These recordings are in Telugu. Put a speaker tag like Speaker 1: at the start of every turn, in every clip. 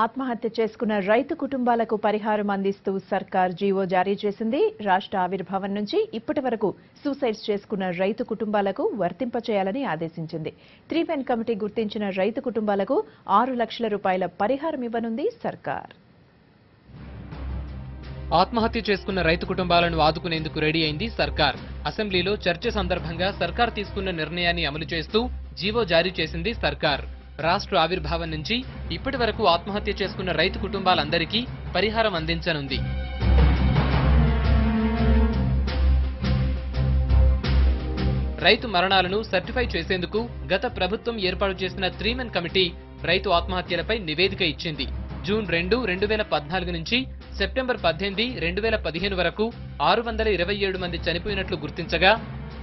Speaker 1: ఆత్మహత్య చేసుకున్న రైతు కుటుంబాలకు పరిహారం అందిస్తూ సర్కార్ జీవో జారీ చేసింది. రాష్ట్ర ఆవిర్భావం నుంచి ఇప్పటి వరకు సూసైడ్స్ చేసుకున్న రైతు కుటుంబాలకు వర్తింపచేయాలని ఆదేశించింది. 3 కమిటీ గుర్తించిన రైతు కుటుంబాలకు 6 లక్షల రూపాయల పరిహారం ఇవ్వనుంది సర్కార్.
Speaker 2: ఆత్మహత్య చేసుకున్న రైతు కుటుంబాలను ఆదుకునేందుకు రెడీ అయింది సర్కార్. అసెంబ్లీలో చర్చ సందర్భంగా సర్కార్ తీసుకున్న నిర్ణయాన్ని అమలు చేస్తూ జీవో జారీ చేసింది సర్కార్. రాష్ట్ర ఆవిర్భావం నుంచి ఇప్పటి వరకు ఆత్మహత్య చేసుకున్న రైతు కుటుంబాలందరికీ పరిహారం అందించనుంది. రైతు మరణాలను సర్టిఫై చేసేందుకు గత ప్రభుత్వం ఏర్పాటు చేసిన 3 కమిటీ రైతు ఆత్మహత్యలపై నివేదిక ఇచ్చింది. జూన్ 2, 2014 నుంచి సెప్టెంబర్ 18, 2015 వరకు 627 మంది చనిపోయినట్లు గుర్తించగా,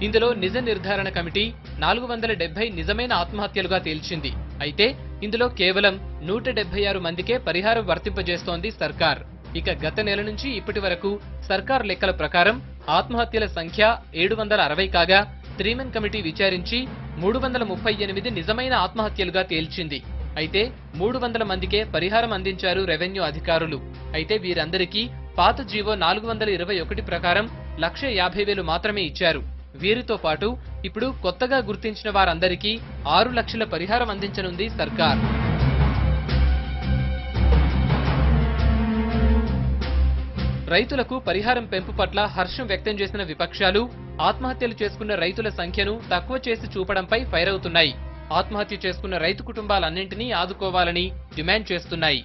Speaker 2: ఇందులో నిజ నిర్ధారణ కమిటీ 470 నిజమైన ఆత్మహత్యలుగా తేల్చింది. అయితే ఇందులో కేవలం 176 మందికే పరిహారం వర్తింపజేస్తోంది సర్కార్. ఇక గత నెల నుంచి ఇప్పటి వరకు సర్కార్ లెక్కల ప్రకారం ఆత్మహత్యల సంఖ్య 760 కాగా 3 కమిటీ విచారించి 338 నిజమైన ఆత్మహత్యలుగా తేల్చింది. అయితే 300 మందికే పరిహారం అందించారు రెవెన్యూ అధికారులు. అయితే వీరందరికీ పాత జీవో 421 ప్రకారం 1,50,000 మాత్రమే ఇచ్చారు. వీరితో పాటు ఇప్పుడు కొత్తగా గుర్తించిన వారందరికీ 6 లక్షల పరిహారం అందించనుంది సర్కార్. రైతులకు పరిహారం పెంపు పట్ల హర్షం వ్యక్తం చేసిన విపక్షాలు ఆత్మహత్యలు చేసుకున్న రైతుల సంఖ్యను తక్కువ చేసి చూపడంపై ఫైర్ అవుతున్నాయి. ఆత్మహత్య చేసుకున్న రైతు కుటుంబాలన్నింటినీ ఆదుకోవాలని డిమాండ్ చేస్తున్నాయి.